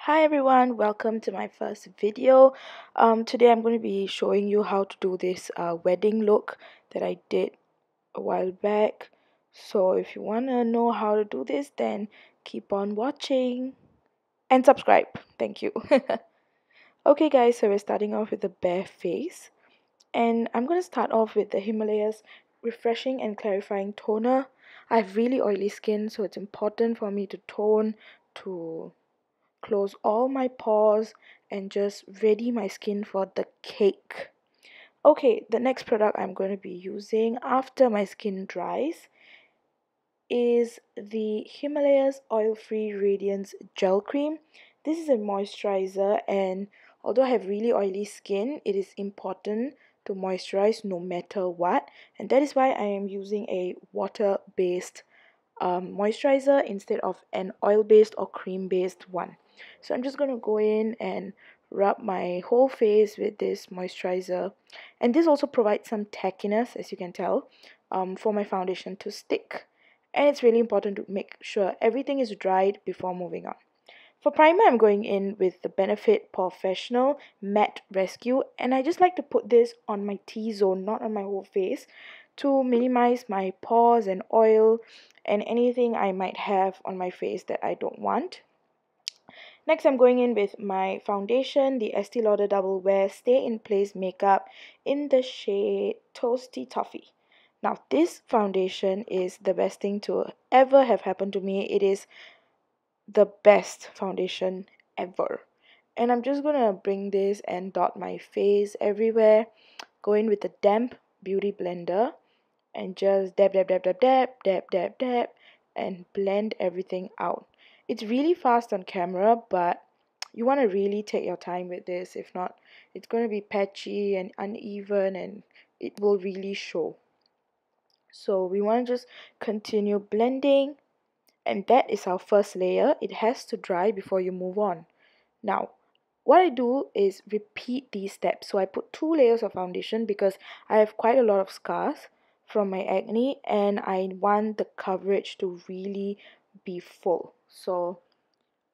Hi everyone, welcome to my first video. Today I'm going to be showing you how to do this wedding look that I did a while back. So if you want to know how to do this, then keep on watching and subscribe. Thank you. Okay guys, so we're starting off with the bare face. And I'm going to start off with the Himalayas Refreshing and Clarifying Toner. I have really oily skin, so it's important for me to tone, to close all my pores and just ready my skin for the cake. Okay, the next product I'm going to be using after my skin dries is the Himalayas Oil Free Radiance Gel Cream. This is a moisturizer, and although I have really oily skin, it is important to moisturize no matter what, and that is why I am using a water-based moisturizer instead of an oil-based or cream-based one. So I'm just going to go in and rub my whole face with this moisturizer, and this also provides some tackiness, as you can tell, for my foundation to stick. And it's really important to make sure everything is dried before moving on. For primer, I'm going in with the Benefit Porefessional Matte Rescue, and I just like to put this on my T-zone, not on my whole face, to minimize my pores and oil and anything I might have on my face that I don't want. Next, I'm going in with my foundation, the Estee Lauder Double Wear Stay in Place Makeup in the shade Toasty Toffee. Now, this foundation is the best thing to ever have happened to me. It is the best foundation ever. And I'm just gonna bring this and dot my face everywhere. Go in with the damp beauty blender and just dab, dab, dab, dab, dab, dab, dab, dab, and blend everything out. It's really fast on camera, but you want to really take your time with this. If not, it's going to be patchy and uneven, and it will really show. So we want to just continue blending, and that is our first layer. It has to dry before you move on. Now, what I do is repeat these steps. So I put 2 layers of foundation because I have quite a lot of scars from my acne, and I want the coverage to really be full. So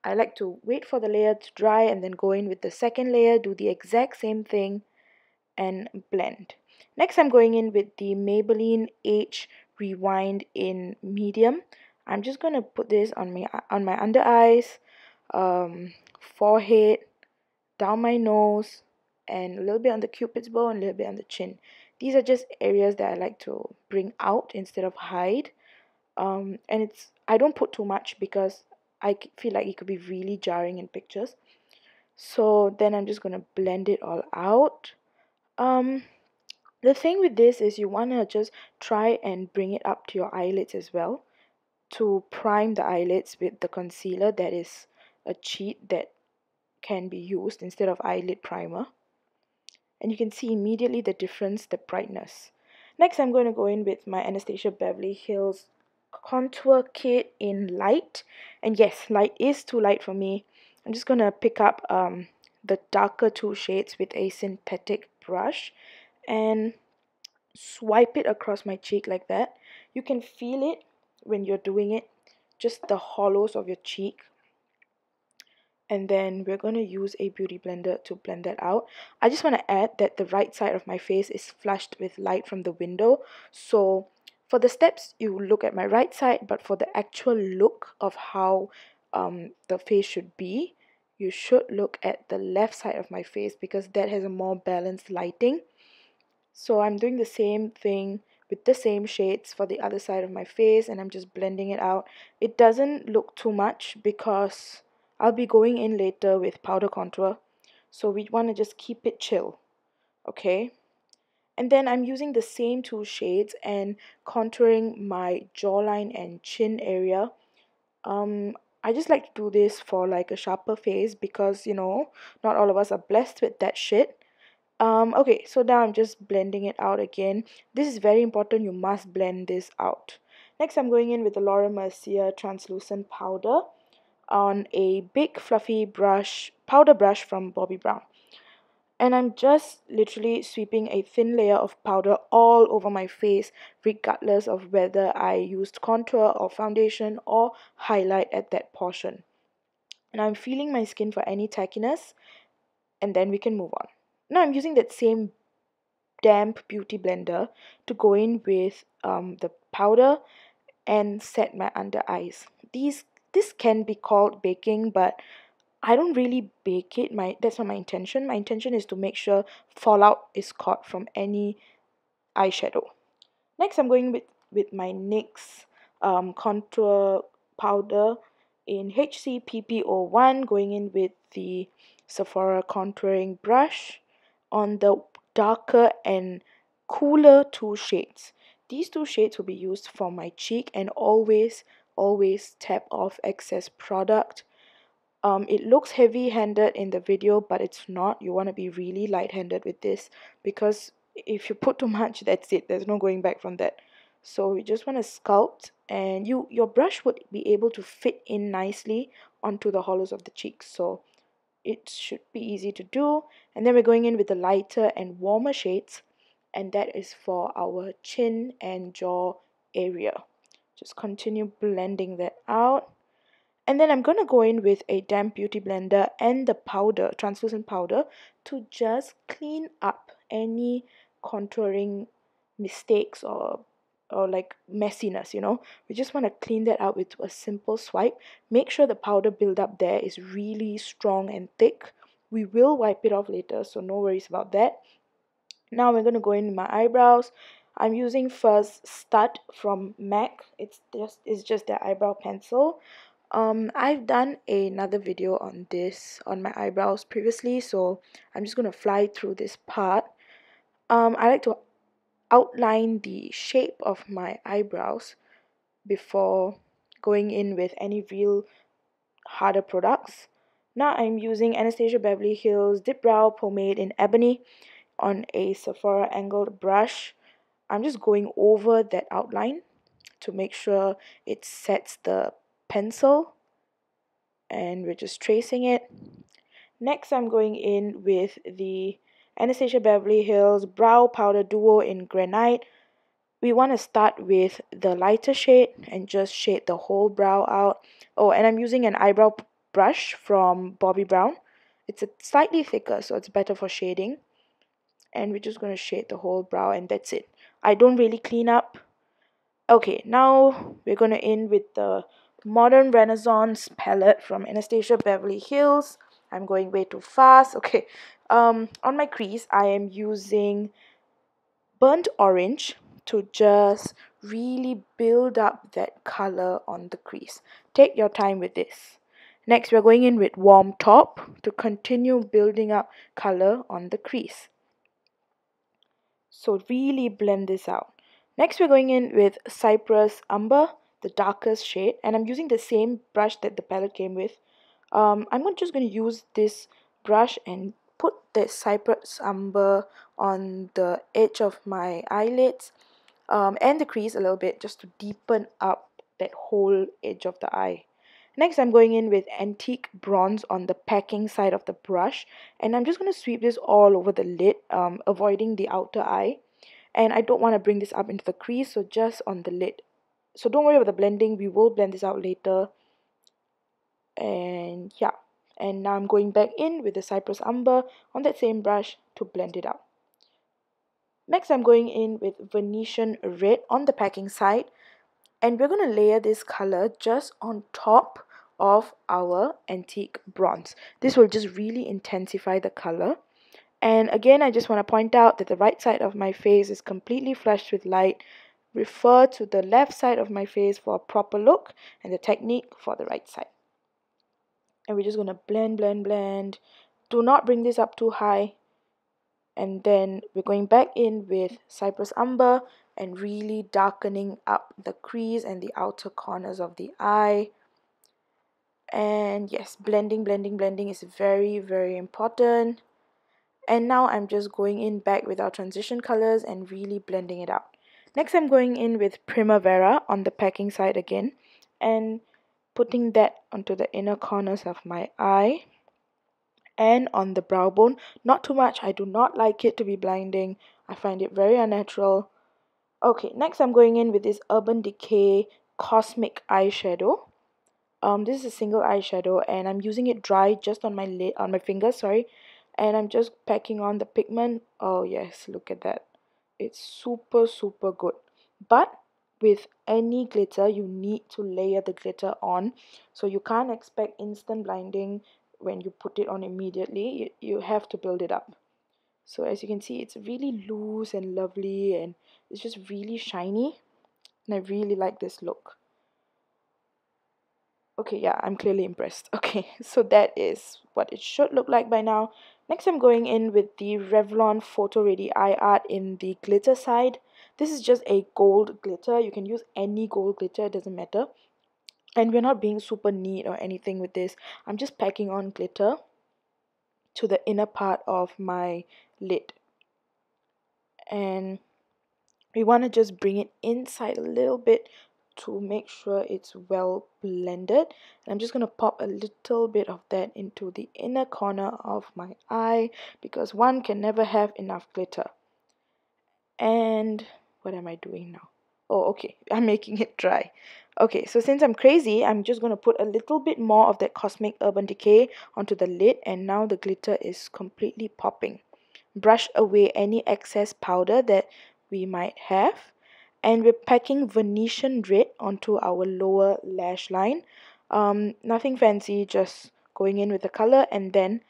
I like to wait for the layer to dry and then go in with the second layer, do the exact same thing, and blend. Next, I'm going in with the Maybelline Age Rewind in medium. I'm just going to put this on my under eyes, forehead, down my nose, and a little bit on the cupid's bow and a little bit on the chin. These are just areas that I like to bring out instead of hide. And I don't put too much because I feel like it could be really jarring in pictures. So then I'm just gonna blend it all out. Um, the thing with this is you wanna just try and bring it up to your eyelids as well to prime the eyelids with the concealer. That is a cheat that can be used instead of eyelid primer. And you can see immediately the difference, the brightness. Next, I'm going to go in with my Anastasia Beverly Hills contour kit in light. And yes, light is too light for me. I'm just going to pick up the darker 2 shades with a synthetic brush and swipe it across my cheek like that. You can feel it when you're doing it, just the hollows of your cheek. And then we're going to use a beauty blender to blend that out. I just want to add that the right side of my face is flushed with light from the window. So for the steps, you look at my right side, but for the actual look of how the face should be, you should look at the left side of my face because that has a more balanced lighting. So I'm doing the same thing with the same shades for the other side of my face, and I'm just blending it out. It doesn't look too much because I'll be going in later with powder contour, so we want to just keep it chill, okay? And then I'm using the same 2 shades and contouring my jawline and chin area. I just like to do this for like a sharper face because, you know, not all of us are blessed with that shit. Okay, so now I'm just blending it out again. This is very important. You must blend this out. Next, I'm going in with the Laura Mercier translucent powder on a big fluffy brush, powder brush from Bobbi Brown. And I'm just literally sweeping a thin layer of powder all over my face, regardless of whether I used contour or foundation or highlight at that portion. And I'm feeling my skin for any tackiness, and then we can move on. Now I'm using that same damp beauty blender to go in with the powder and set my under eyes. This can be called baking, but I don't really bake it. That's not my intention. My intention is to make sure fallout is caught from any eyeshadow. Next, I'm going with my NYX contour powder in HCPP01, going in with the Sephora contouring brush on the darker and cooler two shades. These two shades will be used for my cheek, and always tap off excess product. It looks heavy-handed in the video, but it's not. You want to be really light-handed with this, because if you put too much, that's it. There's no going back from that. So you just want to sculpt, and your brush would be able to fit in nicely onto the hollows of the cheeks. So it should be easy to do. And then we're going in with the lighter and warmer shades, and that is for our chin and jaw area. Just continue blending that out. And then I'm going to go in with a damp beauty blender and the powder, translucent powder, to just clean up any contouring mistakes or like messiness, you know. We just want to clean that out with a simple swipe. Make sure the powder buildup there is really strong and thick. We will wipe it off later, so no worries about that. Now we're going to go in with my eyebrows. I'm using first Stud from MAC. It's just their eyebrow pencil. I've done another video on this on my eyebrows previously, so I'm just gonna fly through this part. I like to outline the shape of my eyebrows before going in with any real harder products. Now I'm using Anastasia Beverly Hills Dipbrow Pomade in Ebony on a Sephora angled brush. I'm just going over that outline to make sure it sets the pencil, and we're just tracing it. Next, I'm going in with the Anastasia Beverly Hills Brow Powder Duo in Granite. We want to start with the lighter shade and just shade the whole brow out. Oh, and I'm using an eyebrow brush from Bobbi Brown. It's a slightly thicker, so it's better for shading. And we're just going to shade the whole brow, and that's it. I don't really clean up. Okay, now we're going to end with the Modern Renaissance palette from Anastasia Beverly Hills. I'm going way too fast. Okay, on my crease, I am using burnt orange to just really build up that color on the crease. Take your time with this. Next, we're going in with warm top to continue building up color on the crease. So really blend this out. Next, we're going in with Cypress Umber, the darkest shade, and I'm using the same brush that the palette came with. I'm just going to use this brush and put the Cypress Umber on the edge of my eyelids and the crease a little bit, just to deepen up that whole edge of the eye. Next, I'm going in with Antique Bronze on the packing side of the brush, and I'm just going to sweep this all over the lid, avoiding the outer eye. And I don't want to bring this up into the crease, so just on the lid. So don't worry about the blending, we will blend this out later. And yeah, and now I'm going back in with the Cypress Umber on that same brush to blend it out. Next, I'm going in with Venetian Red on the packing side, and we're going to layer this color just on top of our Antique Bronze. This will just really intensify the color. And again, I just want to point out that the right side of my face is completely flushed with light. Refer to the left side of my face for a proper look, and the technique for the right side. And we're just going to blend. Do not bring this up too high. And then we're going back in with Cypress Umber and really darkening up the crease and the outer corners of the eye. And yes, blending is very, very important. And now I'm just going in back with our transition colors and really blending it out. Next, I'm going in with Primavera on the packing side again and putting that onto the inner corners of my eye and on the brow bone. Not too much. I do not like it to be blinding. I find it very unnatural. Okay, next I'm going in with this Urban Decay Cosmic Eyeshadow. This is a single eyeshadow, and I'm using it dry just on my lid, on my fingers, sorry. And I'm just packing on the pigment. Oh yes, look at that. It's super, super good. But with any glitter, you need to layer the glitter on. So you can't expect instant blinding when you put it on immediately. You have to build it up. So as you can see, it's really loose and lovely, and it's just really shiny. And I really like this look. Okay, yeah, I'm clearly impressed. Okay, so that is what it should look like by now. Next, I'm going in with the Revlon Photo Ready Eye Art in the glitter side. This is just a gold glitter. You can use any gold glitter, it doesn't matter. And we're not being super neat or anything with this. I'm just packing on glitter to the inner part of my lid. And we want to just bring it inside a little bit to make sure it's well blended. And I'm just going to pop a little bit of that into the inner corner of my eye, because one can never have enough glitter. And what am I doing now? Oh, okay, I'm making it dry. Okay, so since I'm crazy, I'm just going to put a little bit more of that Cosmic Urban Decay onto the lid, and now the glitter is completely popping. Brush away any excess powder that we might have, and we're packing Venetian red onto our lower lash line. Nothing fancy, just going in with the color, and then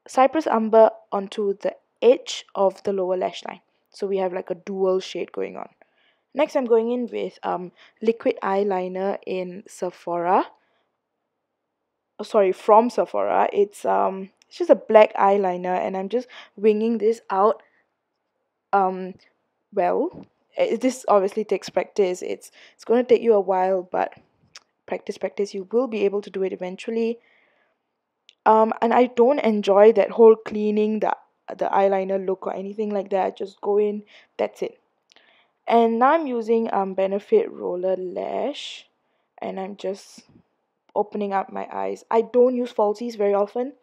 Cypress Umber onto the edge of the lower lash line. So we have like a dual shade going on. Next, I'm going in with liquid eyeliner in Sephora. Oh, sorry, from Sephora. It's just a black eyeliner, and I'm just winging this out. Well, this obviously takes practice. It's going to take you a while, but practice, you will be able to do it eventually. And I don't enjoy that whole cleaning the eyeliner look or anything like that. Just go in, that's it. And now I'm using Benefit Roller Lash, and I'm just opening up my eyes. I don't use falsies very often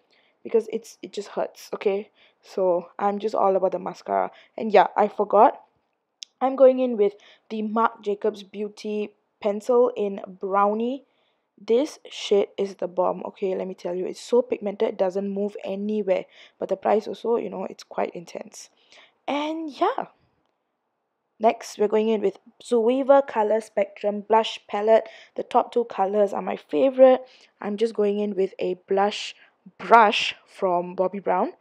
because it just hurts, okay? So I'm just all about the mascara. And yeah, I forgot. I'm going in with the Marc Jacobs Beauty pencil in Brownie. This shit is the bomb, okay? Let me tell you, it's so pigmented, it doesn't move anywhere. But the price also, it's quite intense. And yeah, next we're going in with Zoeva Color Spectrum Blush Palette. The top two colors are my favorite. I'm just going in with a blush brush from Bobbi Brown.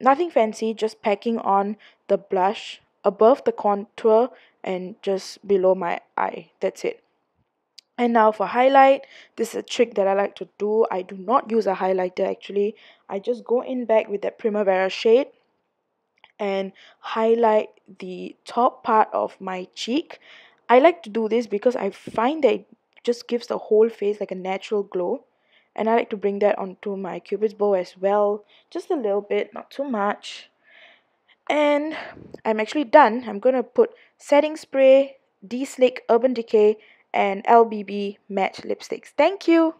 Nothing fancy, just packing on the blush above the contour and just below my eye. That's it. And now for highlight, this is a trick that I like to do. I do not use a highlighter actually. I just go in back with that Primavera shade and highlight the top part of my cheek. I like to do this because I find that it just gives the whole face like a natural glow. And I like to bring that onto my cupid's bow as well. Just a little bit, not too much. And I'm actually done. I'm going to put setting spray, D-Slick Urban Decay, and LBB matte lipsticks. Thank you.